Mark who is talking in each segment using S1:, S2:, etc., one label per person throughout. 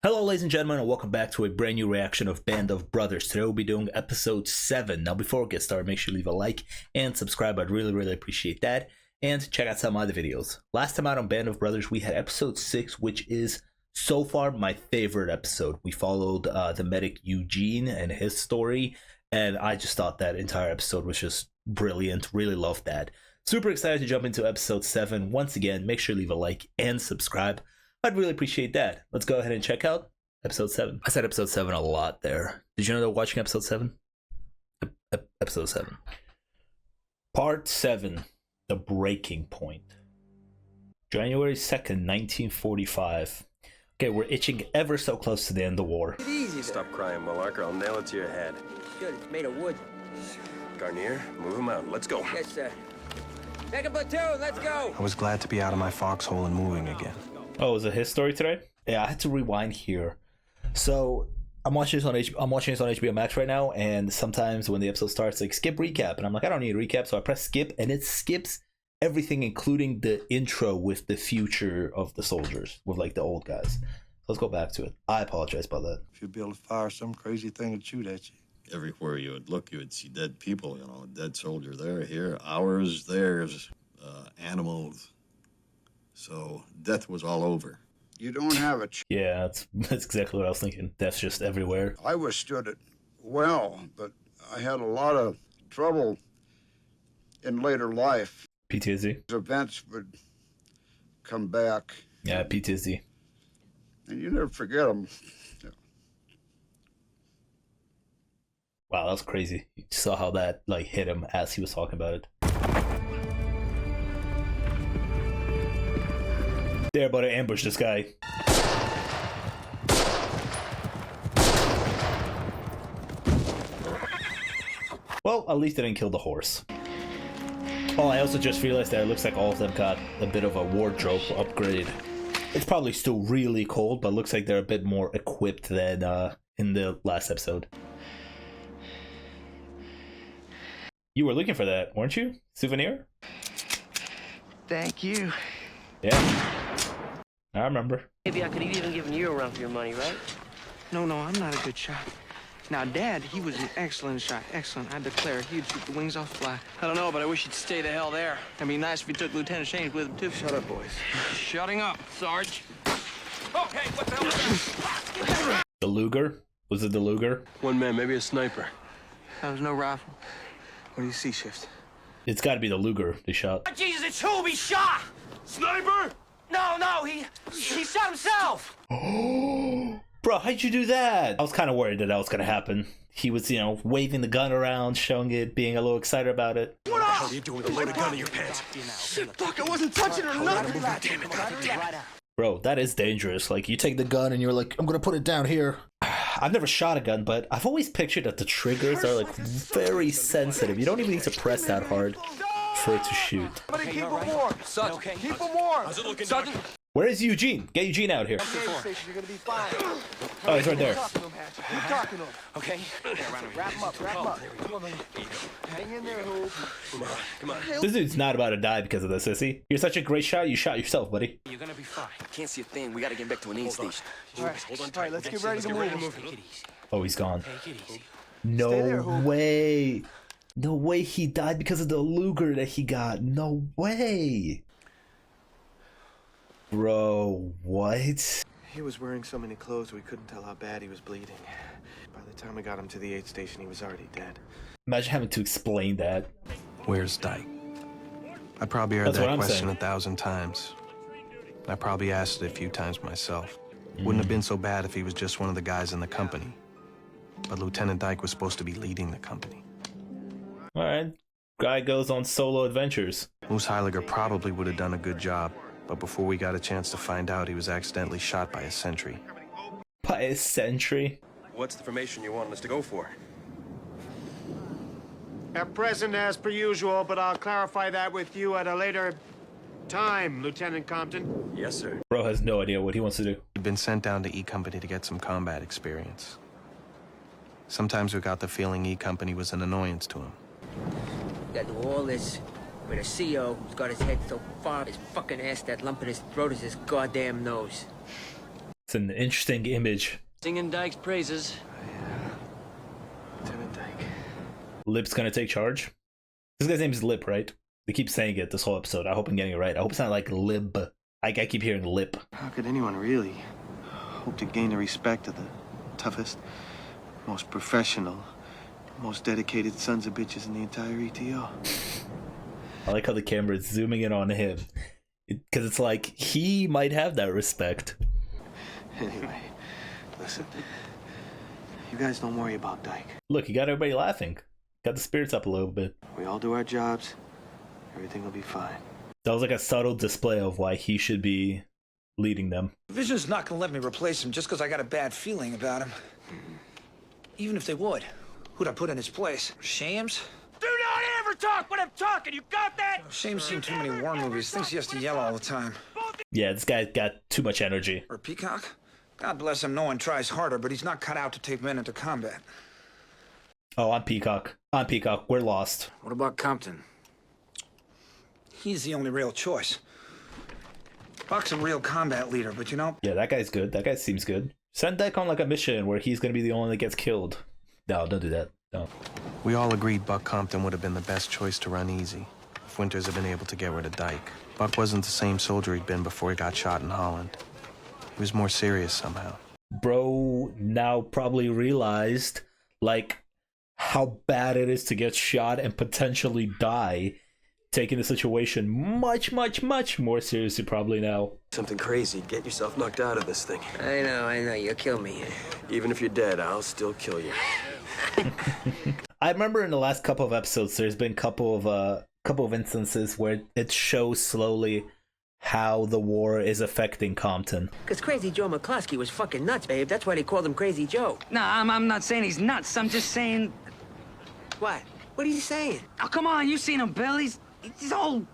S1: Hello ladies and gentlemen, and welcome back to a brand new reaction of Band of Brothers. Today we'll be doing episode 7. Now before we get started, make sure you leave a like and subscribe. I'd really appreciate that. And check out some other videos. Last time out on Band of Brothers, we had episode 6, which is so far my favorite episode. We followed the medic Eugene and his story, and I just thought that entire episode was just brilliant. Really loved that. Super excited to jump into episode 7. Once again, make sure you leave a like and subscribe. I'd really appreciate that. Let's go ahead and check out episode 7. I said episode 7 a lot there. Did you know that we're watching episode 7? Episode 7. Part 7. The Breaking Point. January 2nd, 1945. Okay, we're itching ever so close to the end of the war.
S2: Easy. Stop crying, Malark, or I'll nail it to your head.
S3: Good, it's made of wood.
S2: Garnier, move him out. Let's go.
S3: Yes, sir. Second platoon, let's go!
S4: I was glad to be out of my foxhole and moving again.
S1: Oh, is it his story today? Yeah, I had to rewind here. So I'm watching this on HBO Max right now, and sometimes when the episode starts, like skip recap, and I'm like, I don't need a recap, so I press skip, and it skips everything, including the intro with the future of the soldiers, with like the old guys. Let's go back to it. I apologize about that.
S5: If you'd be able to fire some crazy thing and shoot at you.
S6: Everywhere you would look, you would see dead people, a dead soldier there, here, ours, theirs, animals. So death was all over.
S5: You don't have a
S1: Yeah, that's exactly what I was thinking. Death's just everywhere.
S5: I withstood it well, but I had a lot of trouble in later life.
S1: PTSD?
S5: Events would come back.
S1: Yeah, PTSD.
S5: And you never forget them.
S1: Wow, that was crazy. You saw how that like hit him as he was talking about it. They're about to ambush this guy. Well, at least they didn't kill the horse. Oh, I also just realized that it looks like all of them got a bit of a wardrobe upgrade. It's probably still really cold, but it looks like they're a bit more equipped than in the last episode. You were looking for that, weren't you? Souvenir?
S4: Thank you.
S1: Yeah. I remember.
S3: Maybe I could have even given you a run for your money, right?
S4: No, I'm not a good shot. Now, Dad, he was an excellent shot. Excellent. I declare, he'd shoot the wings off fly.
S7: I don't know, but I wish he'd stay the hell there. It'd be nice if he took Lieutenant Shane's with him, too.
S4: Shut up, boys.
S7: Shutting up, Sarge. Okay, what the hell was that?
S1: The Luger? Was it the Luger?
S7: One man, maybe a sniper.
S4: That was no rifle. What do you see, Shift?
S1: It's gotta be the Luger they shot.
S3: Oh, Jesus, it's who we shot!
S7: Sniper!
S3: No, he shot himself!
S1: Bro, how'd you do that? I was kind of worried that was gonna happen. He was, waving the gun around, showing it, being a little excited about it.
S2: What the hell are you doing with a loaded gun in your pants?
S7: Shit, fuck, I wasn't touching her, nothing.
S2: Damn it.
S1: Bro, that is dangerous. Like, you take the gun and you're like, I'm gonna put it down here. I've never shot a gun, but I've always pictured that the triggers are, like, very sensitive. You don't even need to press that hard for it to shoot.
S7: Somebody keep him warm. Sergeant, keep him warm.
S2: How's it looking,
S7: Sergeant.
S1: Where is Eugene? Get Eugene out here.
S7: You're gonna be fine.
S1: Oh, he's right there.
S7: Keep talking to him. Okay. Wrap him up. Hang in there, Hope.
S2: Come on.
S1: This dude's not about to die because of this, is he? You're such a great shot, you shot yourself, buddy.
S7: You're gonna be fine.
S2: Can't see a thing. We gotta get back to an aid station.
S7: All right, let's get ready to move.
S2: Take it easy.
S1: Oh, he's gone.
S7: Take it easy.
S1: No way. No way he died because of the Luger that he got. No way. Bro, what?
S4: He was wearing so many clothes we couldn't tell how bad he was bleeding. By the time we got him to the aid station, he was already dead.
S1: Imagine having to explain that.
S4: Where's Dyke? I probably heard
S1: That's what
S4: that
S1: I'm
S4: question
S1: saying.
S4: 1,000 times. I probably asked it a few times myself. Wouldn't have been so bad if he was just one of the guys in the company. But Lieutenant Dyke was supposed to be leading the company.
S1: Alright. Guy goes on solo adventures.
S4: Moose Heiliger probably would have done a good job, but before we got a chance to find out, he was accidentally shot by a sentry.
S1: By a sentry?
S2: What's the formation you want us to go for?
S8: At present, as per usual, but I'll clarify that with you at a later time, Lieutenant Compton.
S2: Yes, sir.
S1: Bro has no idea what he wants to do.
S4: He'd been sent down to E Company to get some combat experience. Sometimes we got the feeling E Company was an annoyance to him.
S3: Got to do all this with a CO who's got his head so far his fucking ass that lump in his throat is his goddamn nose.
S1: It's an interesting image.
S2: Singing Dyke's praises.
S4: Lieutenant Dyke.
S1: Lip's gonna take charge. This guy's name is Lip, right? They keep saying it this whole episode. I hope I'm getting it right. I hope it's not like Lib. I keep hearing Lip.
S4: How could anyone really hope to gain the respect of the toughest, most professional, most dedicated sons of bitches in the entire ETO?
S1: I like how the camera is zooming in on him. Because it's like, he might have that respect.
S4: Anyway, listen. You guys don't worry about Dyke.
S1: Look, you got everybody laughing. Got the spirits up a little bit.
S4: We all do our jobs. Everything will be fine.
S1: That was like a subtle display of why he should be leading them.
S9: Vision's not gonna let me replace him just because I got a bad feeling about him. Even if they would, who'd I put in his place? Shames?
S7: Do not ever talk when I'm talking. You got that?
S9: Shames seen too many war movies. Thinks he has to yell all the time.
S1: Yeah, this guy's got too much energy.
S9: Or Peacock? God bless him, no one tries harder, but he's not cut out to take men into combat.
S1: Oh, I'm Peacock. I'm Peacock. We're lost.
S2: What about Compton?
S9: He's the only real choice. Buck's a real combat leader, but you know...
S1: Yeah, that guy's good. That guy seems good. Send Dyke on like a mission where he's gonna be the only one that gets killed. No, don't do that. No.
S4: We all agreed Buck Compton would have been the best choice to run easy if Winters had been able to get rid of Dyke. Buck wasn't the same soldier he'd been before he got shot in Holland. He was more serious somehow.
S1: Bro now probably realized, like, how bad it is to get shot and potentially die, taking the situation much, much, much more seriously probably now.
S2: Something crazy. Get yourself knocked out of this thing.
S3: I know. You'll kill me.
S2: Even if you're dead, I'll still kill you.
S1: I remember in the last couple of episodes, there's been a couple of instances where it shows slowly how the war is affecting Compton.
S3: Because Crazy Joe McCluskey was fucking nuts, babe. That's why they called him Crazy Joe.
S10: No, I'm not saying he's nuts. I'm just saying...
S3: What? What are you saying?
S10: Oh, come on. You seen him, Bill. He's all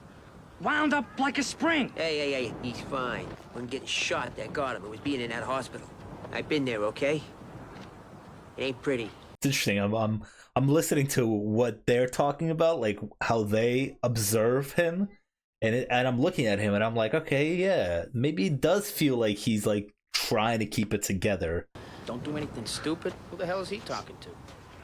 S10: wound up like a spring.
S3: Hey. He's fine. Wasn't getting shot that got him. It was being in that hospital. I've been there, okay? It ain't pretty.
S1: It's interesting. I'm listening to what they're talking about, like how they observe him, and I'm looking at him and I'm like, okay, yeah, maybe it does feel like he's like trying to keep it together.
S11: Don't do anything stupid. Who the hell is he talking to?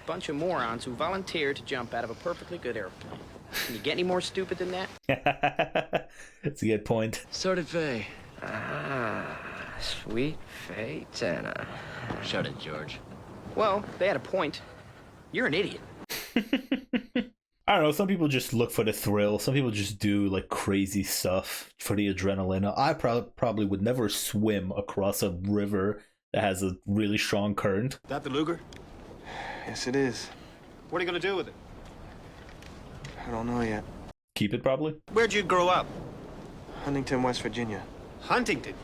S11: Bunch of morons who volunteered to jump out of a perfectly good airplane. Can you get any more stupid than that?
S1: That's a good point.
S2: So did Faye.
S3: Ah, sweet Faye Tanner.
S2: Shut it, George.
S11: Well, they had a point. You're an idiot.
S1: I don't know, some people just look for the thrill. Some people just do like crazy stuff for the adrenaline. I probably would never swim across a river that has a really strong current.
S7: That the Luger?
S4: Yes, it is.
S7: What are you gonna do with it?
S4: I don't know yet.
S1: Keep it, probably.
S7: Where'd you grow up?
S4: Huntington, West Virginia.
S7: Huntington?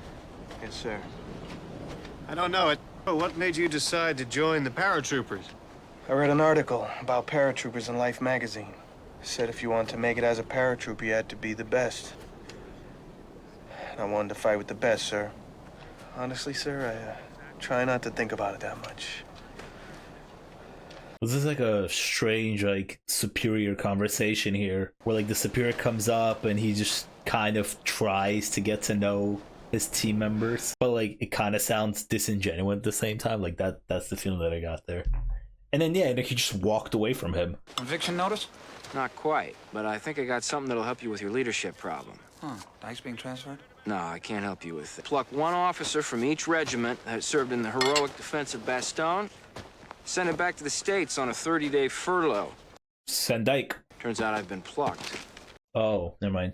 S4: Yes, sir.
S8: I don't know it. What made you decide to join the paratroopers?
S4: I read an article about paratroopers in Life magazine. It said if you wanted to make it as a paratrooper, you had to be the best. And I wanted to fight with the best, sir. Honestly, sir, I try not to think about it that much.
S1: This is like a strange, like, superior conversation here, where like the superior comes up and he just kind of tries to get to know his team members, but like it kind of sounds disingenuous at the same time. Like that's the feeling that I got there. And then yeah, he just walked away from him.
S9: Conviction notice?
S11: Not quite, but I think I got something that'll help you with your leadership problem.
S9: Huh. Dyke's being transferred?
S11: No, I can't help you with it. Pluck one officer from each regiment that served in the heroic defense of Bastogne, send it back to the States on a 30-day furlough.
S1: Send Dyke.
S11: Turns out I've been plucked.
S1: Oh, never mind.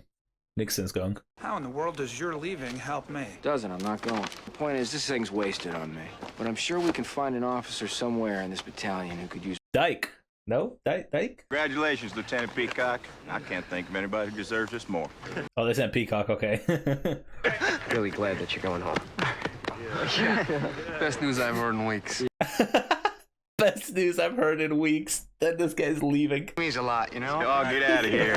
S1: Nixon's gone.
S9: How in the world does your leaving help me?
S11: Doesn't, I'm not going. The point is, this thing's wasted on me. But I'm sure we can find an officer somewhere in this battalion who could use...
S1: Dyke. No? Dyke?
S12: Congratulations, Lieutenant Peacock. I can't think of anybody who deserves this more.
S1: Oh, they sent Peacock, okay.
S3: Really glad that you're going home.
S4: Best news I've heard in weeks.
S1: Best news I've heard in weeks. That this guy's leaving.
S4: It means a lot, you know?
S12: Oh, get out of here.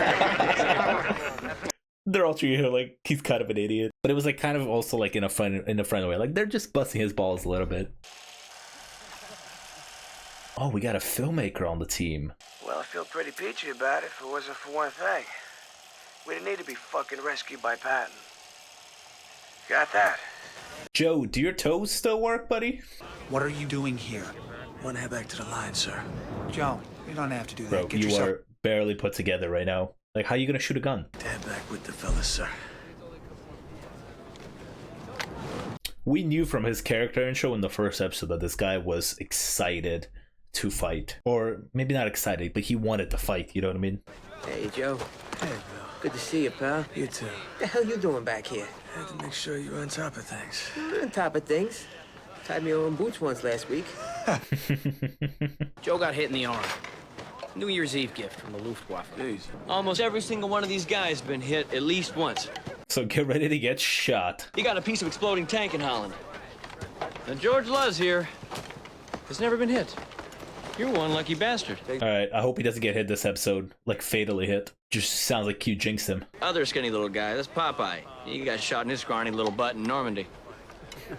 S1: They're all treating him like he's kind of an idiot. But it was like kind of also like in a friendly way. Like they're just busting his balls a little bit. Oh, we got a filmmaker on the team.
S13: Well, I feel pretty peachy about it if it wasn't for one thing. We didn't need to be fucking rescued by Patton. Got that?
S1: Joe, do your toes still work, buddy?
S9: What are you doing here?
S2: Want to head back to the line, sir.
S9: Joe, you don't have to do that.
S1: Bro,
S9: Get
S1: you
S9: yourself...
S1: are barely put together right now. Like, how are you gonna shoot a gun?
S2: Head back with the fellas, sir.
S1: We knew from his character intro in the first episode that this guy was excited to fight. Or maybe not excited, but he wanted to fight, you know what I mean?
S3: Hey, Joe.
S2: Hey, Bill.
S3: Good to see you, pal.
S2: You too.
S3: What the hell you doing back here?
S2: Had to make sure you're on top of things.
S3: You're on top of things. Tied me on boots once last week.
S11: Joe got hit in the arm. New Year's Eve gift from the Luftwaffe.
S2: Jeez.
S14: Almost every single one of these guys has been hit at least once.
S1: So get ready to get shot.
S14: He got a piece of exploding tank in Holland. And George Luz here has never been hit. You're one lucky bastard.
S1: Alright, I hope he doesn't get hit this episode. Like, fatally hit. Just sounds like Q jinxed him.
S14: Other skinny little guy, that's Popeye. He got shot in his scrawny little butt in Normandy.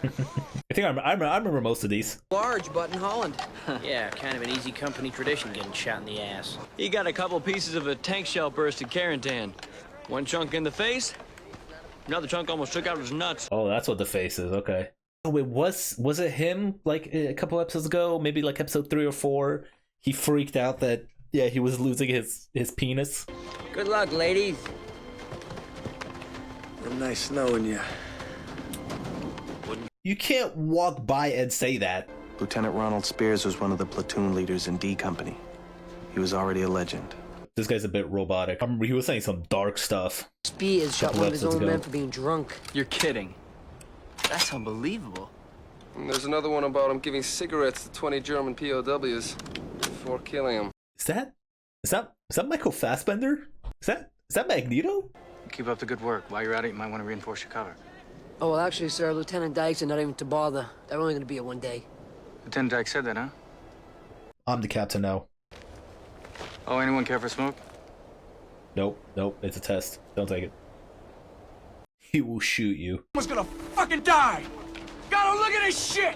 S1: I think I remember most of these.
S3: Large butt in Holland.
S11: Yeah, kind of an easy company tradition getting shot in the ass.
S14: He got a couple pieces of a tank shell burst in Carentan. One chunk in the face, another chunk almost took out his nuts.
S1: Oh, that's what the face is, okay. Oh, wait, was it him, like, a couple episodes ago? Maybe, like, episode 3 or 4? He freaked out that, yeah, he was losing his penis?
S3: Good luck, ladies.
S2: Nice knowing you.
S1: You can't walk by and say that.
S15: Lieutenant Ronald Spears was one of the platoon leaders in D Company. He was already a legend.
S1: This guy's a bit robotic. I remember he was saying some dark stuff.
S3: Spears shot one of his own men for being drunk.
S14: You're kidding. That's unbelievable.
S16: And there's another one about him giving cigarettes to 20 German POWs before killing them.
S1: Is that Michael Fassbender? Is that Magneto?
S17: Keep up the good work. While you're at it, you might want to reinforce your cover.
S18: Oh, well, actually, sir, Lieutenant Dykes are not even to bother. They're only going to be here one day.
S17: Lieutenant Dyke said that, huh?
S1: I'm the captain now.
S17: Oh, anyone care for smoke?
S1: Nope, it's a test. Don't take it. He will shoot you.
S7: Someone's gonna fucking die! Gotta look at this shit!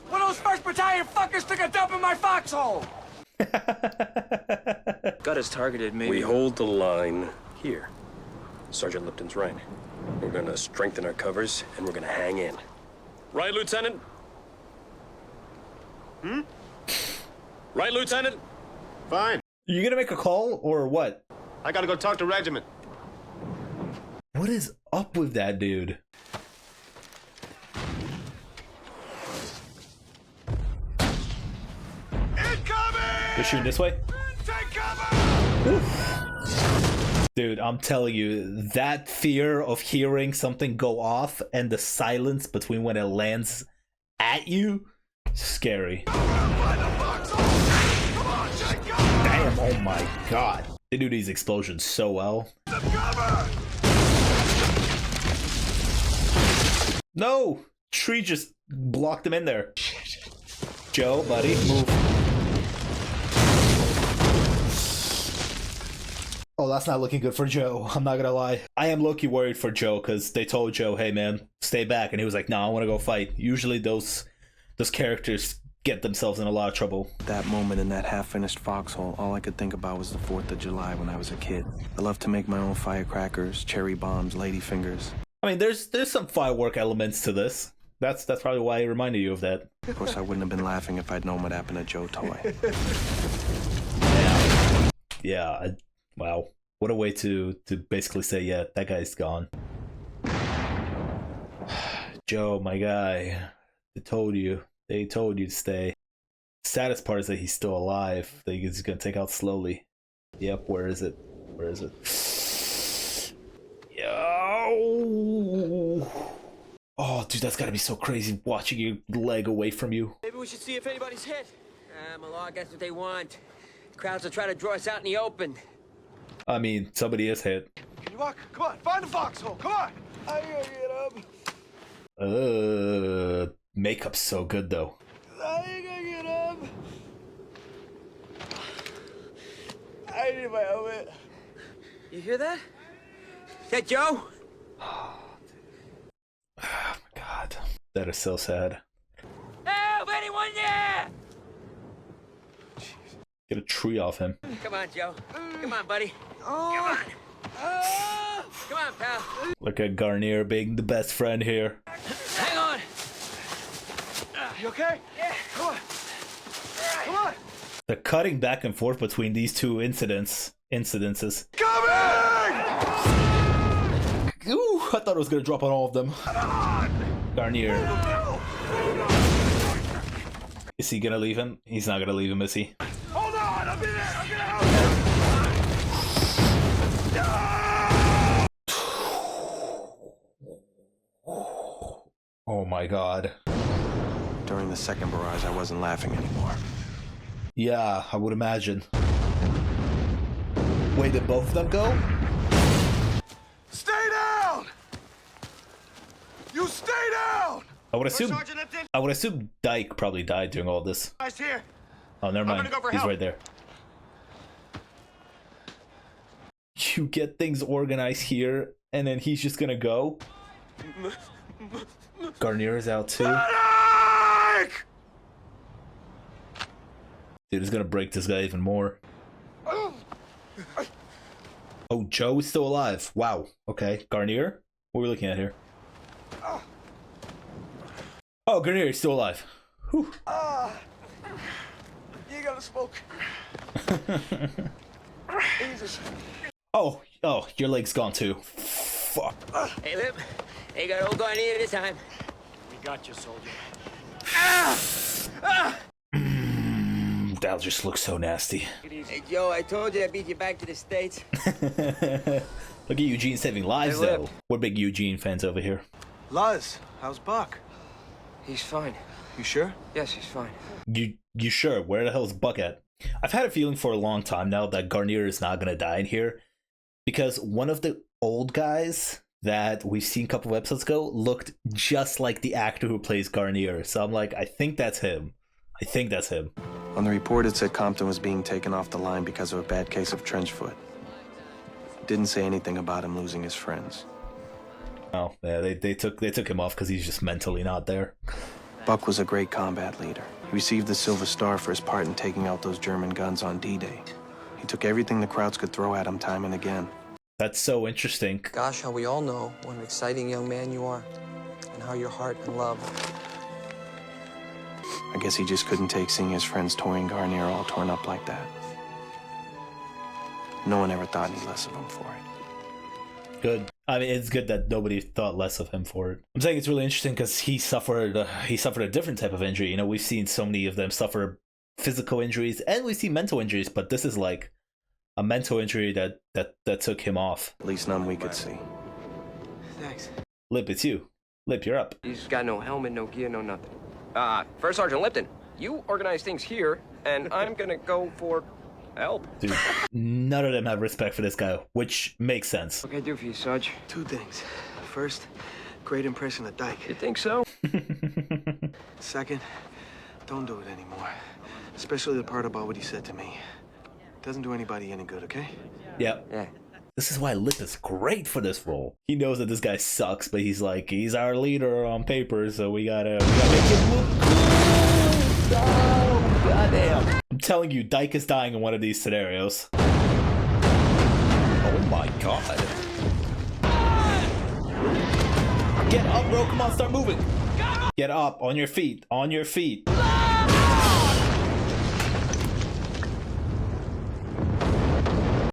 S7: One of those 1st Battalion fuckers took a dump in my foxhole!
S2: Got us targeted, maybe.
S19: We hold the line here. Sergeant Lipton's right. We're gonna strengthen our covers, and we're gonna hang in. Right, Lieutenant?
S8: Hmm?
S19: Right, Lieutenant?
S8: Fine.
S1: You gonna make a call, or what?
S8: I gotta go talk to regiment.
S1: What is up with that dude? They're shooting this way? Oof. Dude, I'm telling you, that fear of hearing something go off and the silence between when it lands at you, scary. Damn, oh my god. They do these explosions so well. No! Tree just blocked him in there. Joe, buddy, move. Oh, that's not looking good for Joe. I'm not gonna lie. I am low-key worried for Joe because they told Joe, hey man, stay back. And he was like, no, I want to go fight. Usually those characters get themselves in a lot of trouble.
S15: That moment in that half-finished foxhole, all I could think about was the 4th of July when I was a kid. I loved to make my own firecrackers, cherry bombs, ladyfingers.
S1: I mean, there's some firework elements to this. That's probably why it reminded you of that.
S15: Of course, I wouldn't have been laughing if I'd known what happened to Joe Toy.
S1: Yeah. Wow. What a way to basically say, yeah, that guy's gone. Joe, my guy. They told you to stay. Saddest part is that he's still alive. That he's gonna take out slowly. Yep, where is it? Yo! Oh, dude, that's gotta be so crazy watching your leg away from you.
S3: Maybe we should see if anybody's hit. Malak, that's what they want. Crowds will try to draw us out in the open.
S1: I mean, somebody is hit.
S7: Can you walk? Come on, find the foxhole, come on! I gotta get up.
S1: Makeup's so good, though.
S7: I gotta get up. I need my helmet.
S3: You hear that? Is that Joe?
S1: Oh my god. That is so sad.
S3: Help, anyone there?
S1: Get a tree off him.
S3: Come on, Joe. Come on, buddy. Come on. Come on, pal.
S1: Look at Garnier being the best friend here.
S3: Hang
S7: You okay? Yeah. Come on. Come on.
S1: The cutting back and forth between these two incidences.
S7: Coming!
S1: Ooh, I thought it was gonna drop on all of them. Garnier. Is he gonna leave him? He's not gonna leave him, is he?
S7: Hold on, I'll be there. I'm gonna help you.
S1: Oh my god.
S15: During the second barrage, I wasn't laughing anymore.
S1: Yeah, I would imagine. Wait, did both of them go?
S7: Stay down! You stay down!
S1: I would assume Dyke probably died during all this.
S7: Here.
S1: Oh, never mind.
S7: Go for
S1: He's
S7: help.
S1: right there. You get things organized here, and then he's just gonna go. Garnier is out too. Dude, it's gonna break this guy even more. Oh, Joe is still alive. Wow. Okay, Garnier? What are we looking at here? Oh, Garnier is still alive. Whew.
S7: You gotta smoke. Jesus.
S1: Oh, your leg's gone too. Fuck.
S3: Hey, Lip. They got old Garnier this time.
S7: We got you, soldier.
S1: That just looks so nasty.
S3: Hey, Joe, I told you I beat you back to the States.
S1: Look at Eugene saving lives,
S4: Hey, Lip.
S1: though. We're big Eugene fans over here.
S4: Luz, how's Buck?
S3: He's fine.
S4: You sure?
S3: Yes, he's fine.
S1: You sure? Where the hell is Buck at? I've had a feeling for a long time now that Garnier is not gonna die in here, because one of the old guys that we've seen a couple of episodes ago looked just like the actor who plays Garnier. So I'm like, I think that's him.
S15: On the report, it said Compton was being taken off the line because of a bad case of trench foot. Didn't say anything about him losing his friends.
S1: Oh, yeah, they took him off because he's just mentally not there.
S15: Buck was a great combat leader. He received the Silver Star for his part in taking out those German guns on D-Day. He took everything the Krauts could throw at him time and again.
S1: That's so interesting.
S20: Gosh, how we all know what an exciting young man you are, and how your heart and love.
S15: I guess he just couldn't take seeing his friends touring Garnier all torn up like that. No one ever thought any less of him for it.
S1: Good. I mean, it's good that nobody thought less of him for it. I'm saying it's really interesting because he suffered a different type of injury. You know, we've seen so many of them suffer physical injuries, and we see mental injuries, but this is like a mental injury that took him off.
S15: At least none we could see.
S20: Thanks.
S1: Lip, it's you. Lip, you're up.
S16: He's got no helmet, no gear, no nothing. First Sergeant Lipton, you organize things here, and I'm gonna go for help.
S1: Dude, none of them have respect for this guy, which makes sense.
S16: What can I do for you, Sarge?
S4: Two things. First, great impression of Dyke.
S16: You think so?
S4: Second, don't do it anymore. Especially the part about what he said to me. Doesn't do anybody any good, okay?
S1: Yep.
S16: Yeah.
S1: This is why Lip is great for this role. He knows that this guy sucks, but he's like, he's our leader on paper, so we gotta make him look cool. Oh, goddamn. I'm telling you, Dyke is dying in one of these scenarios. Oh my god. Get up, bro. Come on, start moving. Get up, on your feet, on your feet.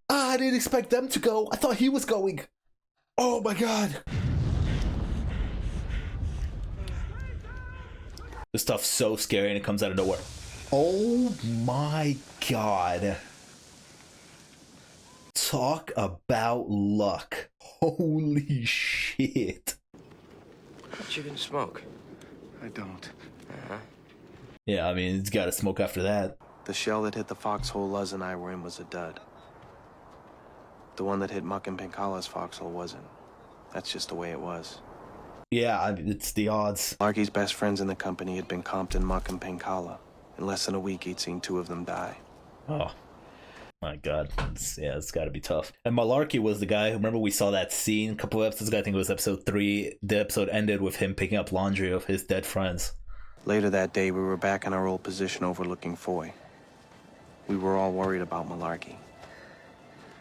S1: I didn't expect them to go. I thought he was going. Oh my god. This stuff's so scary and it comes out of nowhere. Oh my god. Talk about luck. Holy shit.
S16: What you gonna smoke?
S4: I don't.
S1: Yeah, I mean, it's gotta smoke after that.
S15: The shell that hit the foxhole Luz and I were in was a dud. The one that hit Muck and Pinkala's foxhole wasn't. That's just the way it was.
S1: Yeah, I mean, it's the odds.
S15: Larky's best friends in the company had been Compton, Muck, and Pinkala. In less than a week, he'd seen two of them die.
S1: Oh, my God. It's got to be tough. And Malarkey was the guy. Remember we saw that scene a couple of episodes ago? I think it was episode 3. The episode ended with him picking up laundry of his dead friends.
S15: Later that day, we were back in our old position overlooking Foy. We were all worried about Malarkey.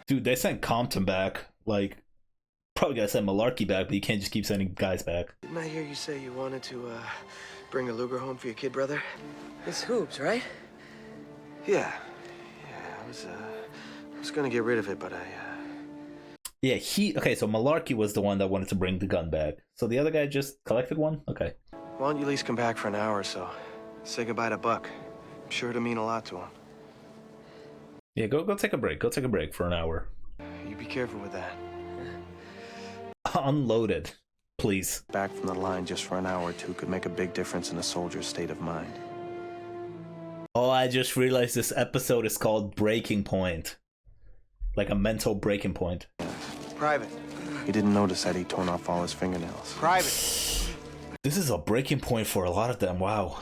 S1: Dude, they sent Compton back, like, Probably gotta send Malarkey back, but you can't just keep sending guys back.
S20: Didn't I hear you say you wanted to, bring a Luger home for your kid brother?
S18: It's Hoops, right?
S20: Yeah. I was gonna get rid of it, but
S1: Yeah, okay, so Malarkey was the one that wanted to bring the gun back. So the other guy just collected one? Okay.
S4: Why don't you at least come back for an hour or so? Say goodbye to Buck. I'm sure it'll mean a lot to him.
S1: Yeah, go take a break. Go take a break for an hour.
S4: You be careful with that.
S1: Unloaded, please.
S15: Back from the line just for an hour or two could make a big difference in a soldier's state of mind.
S1: Oh, I just realized this episode is called Breaking Point. Like a mental breaking point.
S4: Private.
S15: He didn't notice that he'd torn off all his fingernails.
S4: Private.
S1: This is a breaking point for a lot of them, wow.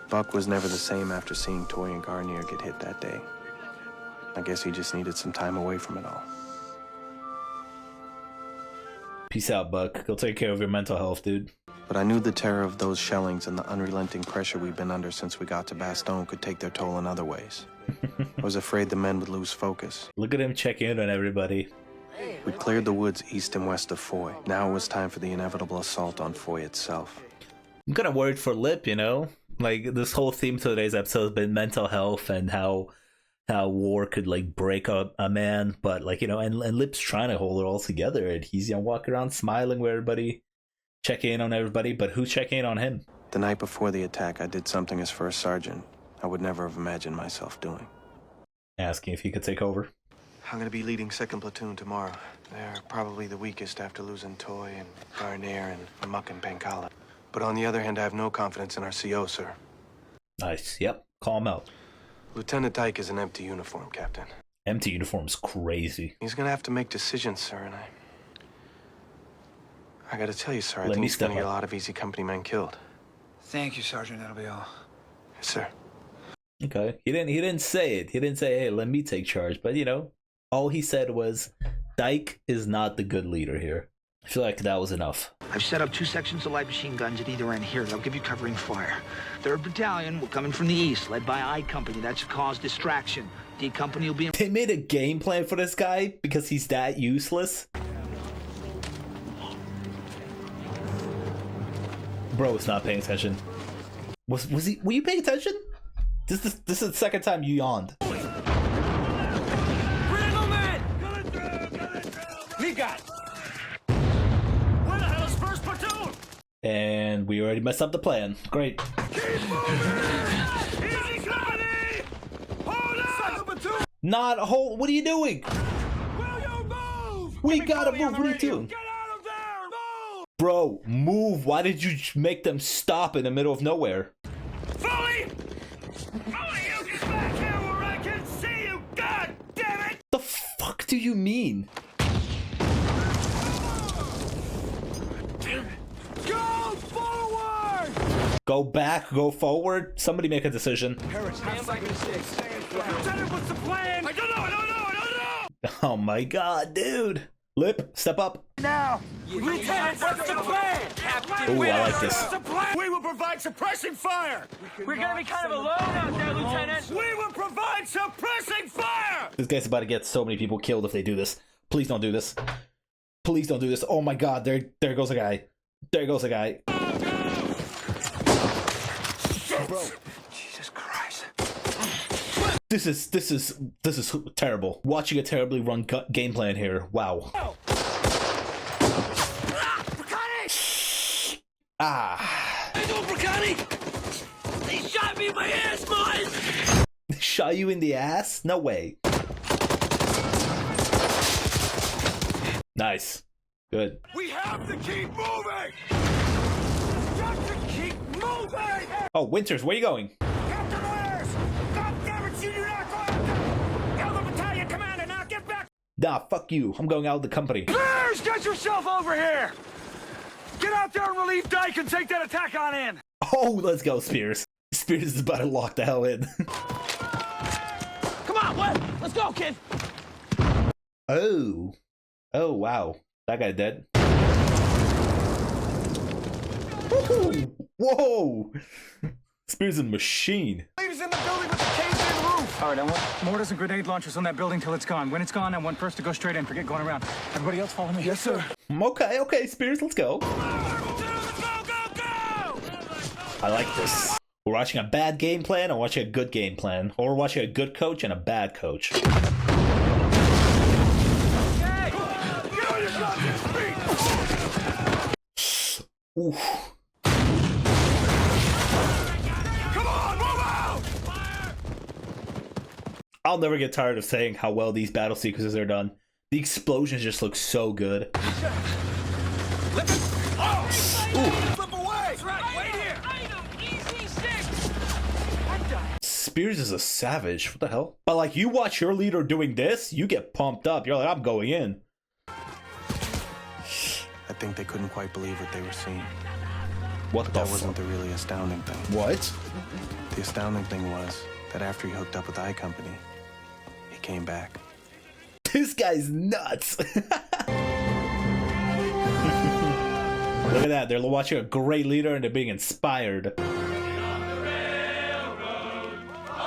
S15: Buck was never the same after seeing Toy and Garnier get hit that day. I guess he just needed some time away from it all.
S1: Peace out, Buck. Go take care of your mental health, dude.
S15: But I knew the terror of those shellings and the unrelenting pressure we've been under since we got to Bastogne could take their toll in other ways. I was afraid the men would lose focus.
S1: Look at him check in on everybody.
S15: We'd cleared the woods east and west of Foy. Now it was time for the inevitable assault on Foy itself.
S1: I'm kind of worried for Lip, you know? Like, this whole theme to today's episode has been mental health and how war could, like, break up a man. But, like, you know, and Lip's trying to hold it all together. And he's, you know, walking around smiling with everybody, checking in on everybody. But who's checking in on him?
S15: The night before the attack, I did something as first sergeant I would never have imagined myself doing.
S1: Asking if he could take over.
S4: I'm gonna be leading 2nd Platoon tomorrow. They're probably the weakest after losing Toy and Garnier and Muck and Pancala. But on the other hand, I have no confidence in our CO, sir.
S1: Nice. Yep. Call him out.
S4: Lieutenant Dyke is an empty uniform, Captain.
S1: Empty uniform's crazy.
S4: He's gonna have to make decisions, sir, and I gotta tell you, sir, I
S1: Let
S4: think
S1: me
S4: he's gonna
S1: step
S4: get a
S1: up.
S4: lot of easy company men killed.
S9: Thank you, Sergeant. That'll be all.
S4: Yes, sir.
S1: Okay. He didn't say it. He didn't say, hey, let me take charge. But, you know, all he said was, Dyke is not the good leader here. I feel like that was enough.
S9: I've set up 2 sections of light machine guns at either end here. They'll give you covering fire. 3rd Battalion will come in from the east, led by I Company. That should cause distraction. D Company will be in...
S1: They made a game plan for this guy because he's that useless. Bro is not paying attention. Was he? Were you paying attention? This is the second time you yawned.
S7: We got. Where the hell is 1st Platoon?
S1: And we already messed up the plan. Great.
S7: Keep moving! Easy company! Hold up! 2nd Platoon!
S1: Not a whole. What are you doing?
S7: Will you move?
S1: We gotta move. What are you doing?
S7: Get out of there! Move!
S1: Bro, move. Why did you make them stop in the middle of nowhere?
S7: Foley! Foley, you get back here where I can see you! God damn it!
S1: The fuck do you mean?
S7: Go forward!
S1: Go back, go forward. Somebody make a decision.
S7: Stand by mistakes. Lieutenant, what's the plan? I don't know!
S1: Oh my god, dude. Lip, step up.
S7: Now! Lieutenant, what's the plan? Captain,
S1: Ooh, I like this.
S7: what's the plan? We will provide suppressing fire! We're gonna be kind of alone out there, Lieutenant! We will provide suppressing fire!
S1: This guy's about to get so many people killed if they do this. Please don't do this. Please don't do this. Oh my god, there goes a guy. There goes a guy.
S9: Bro. Jesus Christ.
S1: This is terrible. Watching a terribly run game plan here. Wow. Ah.
S7: Hey, no, Bracani! They shot me in my ass, boys!
S1: They shot you in the ass? No way. Nice. Good.
S7: We have to keep moving! Got to keep moving!
S1: Oh, Winters, where you going?
S7: Captain Winters! God damn it, you do not go after! Tell the battalion commander now, get back!
S1: Nah, fuck you. I'm going out of the company.
S7: Bears, get yourself over here! Get out there and relieve Dyke and take that attack on in!
S1: Oh, let's go, Spears. Spears is about to lock the hell in.
S7: Come on, what? Let's go, kid!
S1: Oh. Oh, wow. That guy dead. Whoa! Whoa! Spears is a machine.
S7: Leaders in the building with the caved-in roof!
S17: All right, I want mortars and grenade launchers on that building till it's gone. When it's gone, I want first to go straight in. Forget going around. Everybody else follow me.
S4: Yes, sir.
S1: Okay, Spears, let's go. I like this. We're watching a bad game plan or watching a good game plan. Or we're watching a good coach and a bad coach. Oof. I'll never get tired of saying how well these battle sequences are done. The explosions just look so good. Spears is a savage. What the hell? But like, you watch your leader doing this, you get pumped up. You're like, I'm going in.
S15: I think they couldn't quite believe what they were seeing.
S1: What
S15: but
S1: the
S15: that wasn't the really astounding thing.
S1: What?
S15: The astounding thing was that after he hooked up with I Company, he came back.
S1: This guy's nuts. Look at that. They're watching a great leader and they're being inspired.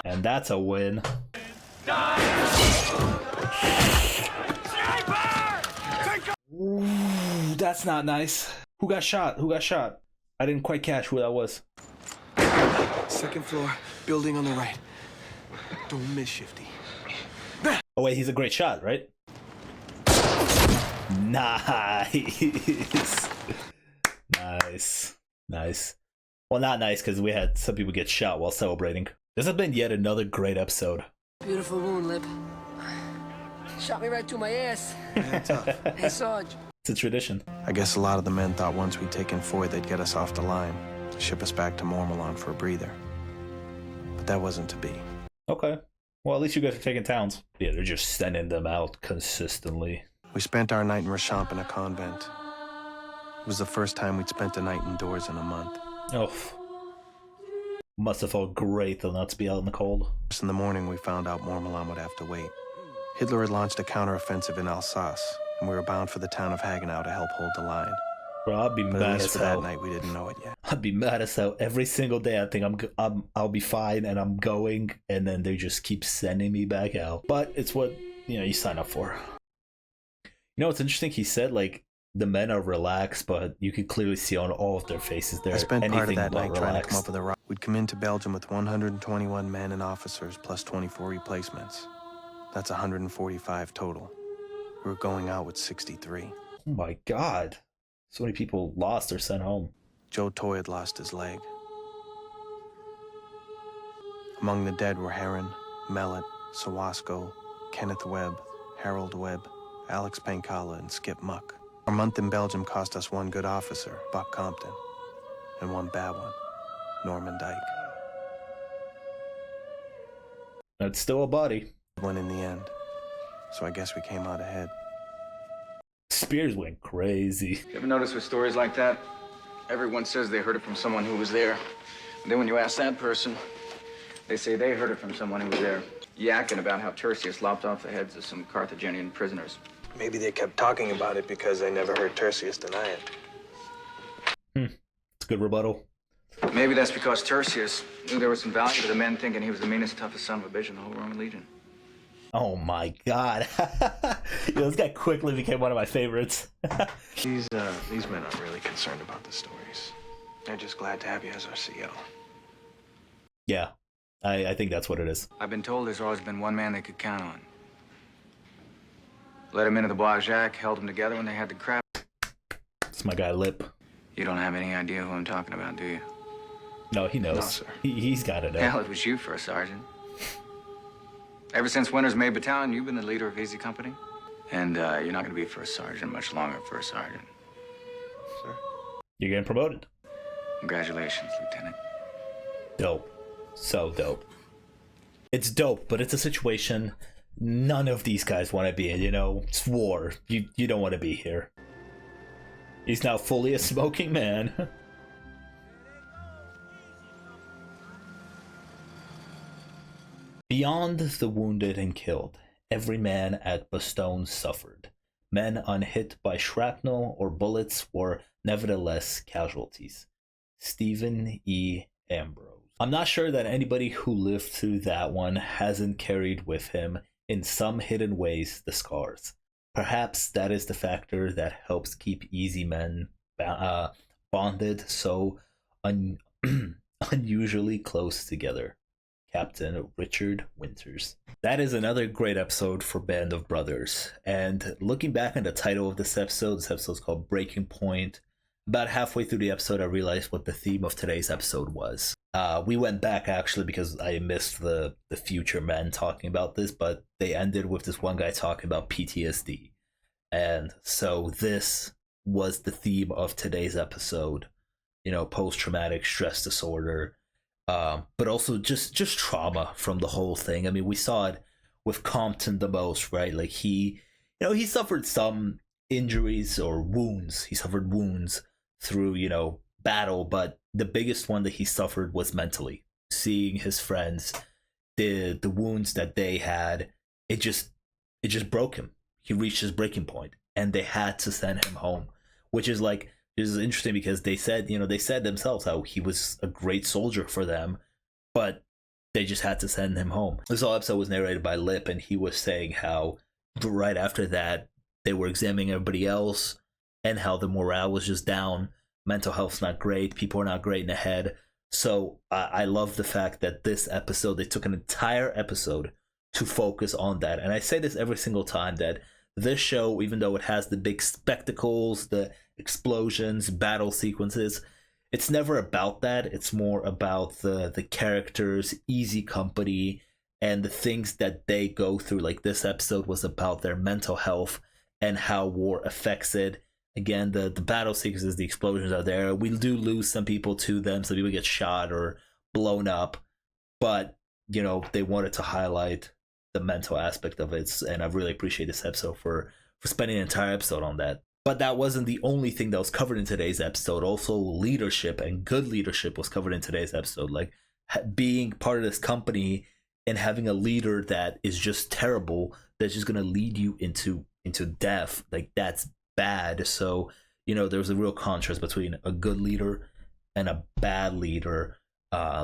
S1: And that's a win. Ooh, that's not nice. Who got shot? Who got shot? I didn't quite catch who that was.
S4: Second floor, building on the right. Don't miss, Shifty.
S1: Oh wait, he's a great shot, right? Nice. Nice. Well, not nice because we had some people get shot while celebrating. This has been yet another great episode.
S18: Beautiful wound, Lip. Shot me right through my ass. Hey, Sarge.
S1: It's a tradition.
S15: I guess a lot of the men thought once we'd taken Foy, they'd get us off the line, ship us back to Mormallon for a breather. But that wasn't to be.
S1: Okay. Well, at least you guys are taking towns. Yeah, they're just sending them out consistently.
S15: We spent our night in Rachamp in a convent. It was the first time we'd spent a night indoors in a month.
S1: Oh. Must have felt great, though, not to be out in the cold.
S15: Just in the morning, we found out Mormallon would have to wait. Hitler had launched a counteroffensive in Alsace, and we were bound for the town of Hagenau to help hold the line.
S1: Bro, I'd be
S15: but
S1: mad
S15: at least
S1: as
S15: for
S1: hell.
S15: that night, we didn't know it yet.
S1: I'd be mad as hell every single day. I think I'll be fine, and I'm going, and then they just keep sending me back out. But it's what you sign up for. You know what's interesting? He said like the men are relaxed, but you can clearly see on all of their faces they're
S15: I spent part of
S1: anything
S15: that
S1: but
S15: night trying to come
S1: relaxed.
S15: up with a route. We'd come into Belgium with 121 men and officers plus 24 replacements. That's 145 total. We were going out with 63.
S1: Oh my god. So many people lost or sent home.
S15: Joe Toy had lost his leg. Among the dead were Heron, Mellett, Sawasko, Kenneth Webb, Harold Webb, Alex Pankala, and Skip Muck. Our month in Belgium cost us one good officer, Buck Compton, and one bad one, Norman Dyke.
S1: That's still a body.
S15: Won in the end, so I guess we came out ahead.
S1: Spears went crazy.
S17: You ever notice with stories like that? Everyone says they heard it from someone who was there. And then when you ask that person, they say they heard it from someone who was there, yakking about how Tertius lopped off the heads of some Carthaginian prisoners.
S4: Maybe they kept talking about it because they never heard Tertius deny it.
S1: It's a good rebuttal.
S17: Maybe that's because Tertius knew there was some value to the men thinking he was the meanest, toughest son of a bitch in the whole Roman Legion.
S1: Oh my god. This guy quickly became one of my favorites.
S4: These men aren't really concerned about the stories. They're just glad to have you as our CO.
S1: Yeah, I think that's what it is.
S17: I've been told there's always been one man they could count on. Let him into the Bois Jacques, held him together when they had the crap.
S1: It's my guy Lip.
S17: You don't have any idea who I'm talking about, do you?
S1: No, he knows.
S4: No, sir.
S1: He's got it.
S17: Hell, it was you for a sergeant. Ever since Winters made battalion, you've been the leader of Easy Company. And you're not going to be first sergeant much longer, first sergeant.
S4: Sir?
S1: You're getting promoted.
S17: Congratulations, Lieutenant.
S1: Dope. So dope. It's dope, but it's a situation none of these guys want to be in, It's war. You don't want to be here. He's now fully a smoking man. Beyond the wounded and killed, every man at Bastogne suffered. Men unhit by shrapnel or bullets were nevertheless casualties. Stephen E. Ambrose. I'm not sure that anybody who lived through that one hasn't carried with him in some hidden ways the scars. Perhaps that is the factor that helps keep Easy Men bonded so unusually close together. Captain Richard Winters. That is another great episode for Band of Brothers. And looking back on the title of this episode is called Breaking Point. About halfway through the episode, I realized what the theme of today's episode was. We went back actually because I missed the future men talking about this, but they ended with this one guy talking about PTSD. And so this was the theme of today's episode. You know, post-traumatic stress disorder. But also just trauma from the whole thing. I mean, we saw it with Compton the most, right? Like he suffered some injuries or wounds. He suffered wounds through, battle, but the biggest one that he suffered was mentally. Seeing his friends, the wounds that they had, it just broke him. He reached his breaking point, and they had to send him home, which is like, this is interesting because they said themselves how he was a great soldier for them, but they just had to send him home. This whole episode was narrated by Lip, and he was saying how right after that they were examining everybody else and how the morale was just down. Mental health's not great. People are not great in the head. So I love the fact that this episode, they took an entire episode to focus on that. And I say this every single time, that this show, even though it has the big spectacles, the explosions, battle sequences, it's never about that. It's more about the characters, easy company, and the things that they go through. Like this episode was about their mental health and how war affects it. Again, the battle sequences, the explosions are there. We do lose some people to them. Some people get shot or blown up, but they wanted to highlight the mental aspect of it, and I really appreciate this episode for spending an entire episode on that. But that wasn't the only thing that was covered in today's episode. Also, leadership and good leadership was covered in today's episode. Like being part of this company and having a leader that is just terrible, that's just going to lead you into death. Like that's bad. So, there's a real contrast between a good leader and a bad leader.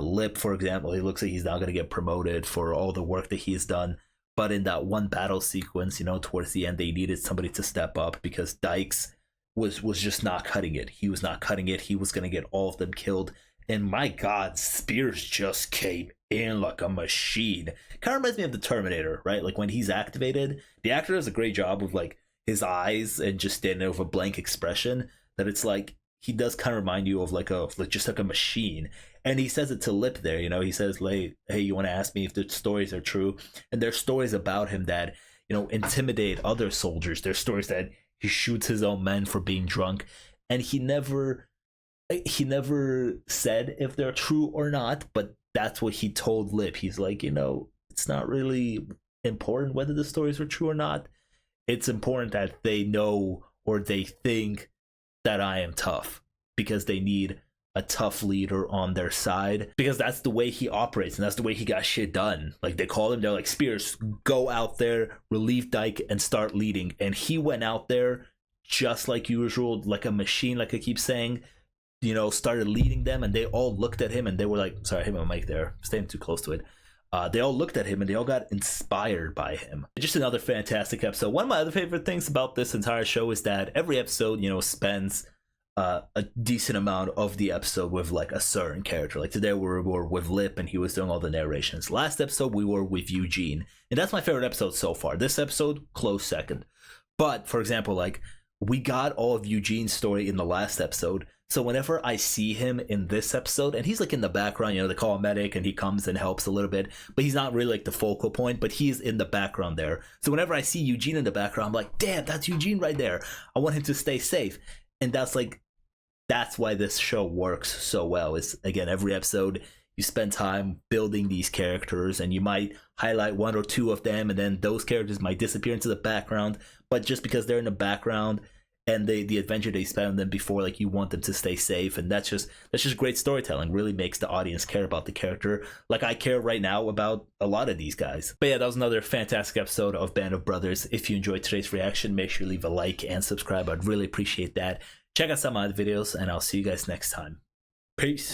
S1: Lip, for example, he looks like he's not going to get promoted for all the work that he's done. But in that one battle sequence, towards the end, they needed somebody to step up because Dykes was just not cutting it. He was not cutting it. He was going to get all of them killed. And my God, Spears just came in like a machine. Kind of reminds me of the Terminator, right? Like when he's activated, the actor does a great job of like his eyes and just standing there with a blank expression, that it's like he does kind of remind you of just like a machine. And he says it to Lip there, he says, like, hey, you want to ask me if the stories are true? And there's stories about him that, intimidate other soldiers. There's stories that he shoots his own men for being drunk. And he never said if they're true or not, but that's what he told Lip. He's like, it's not really important whether the stories are true or not. It's important that they know or they think that I am tough, because they need a tough leader on their side, because that's the way he operates and that's the way he got shit done. Like they called him, they're like, Spears, go out there, relieve Dyke and start leading. And he went out there just like usual, like a machine, like I keep saying, started leading them, and they all looked at him and they were like, sorry, I hit my mic there, staying too close to it. They all looked at him and they all got inspired by him. Just another fantastic episode. One of my other favorite things about this entire show is that every episode, spends a decent amount of the episode with like a certain character. Like today we were with Lip and he was doing all the narrations. Last episode we were with Eugene, and that's my favorite episode so far. This episode, close second. But for example, like we got all of Eugene's story in the last episode. So whenever I see him in this episode, and he's like in the background, they call him medic and he comes and helps a little bit, but he's not really like the focal point, but he's in the background there. So whenever I see Eugene in the background, I'm like, damn, that's Eugene right there. I want him to stay safe. And that's why this show works so well. Is again, every episode you spend time building these characters, and you might highlight one or two of them, and then those characters might disappear into the background. But just because they're in the background and the adventure they spent on them before, like you want them to stay safe, and that's just great storytelling. Really makes the audience care about the character, like I care right now about a lot of these guys. But yeah, that was another fantastic episode of Band of Brothers. If you enjoyed today's reaction, make sure you leave a like and subscribe. I'd really appreciate that. Check out some of my other videos, and I'll see you guys next time. Peace.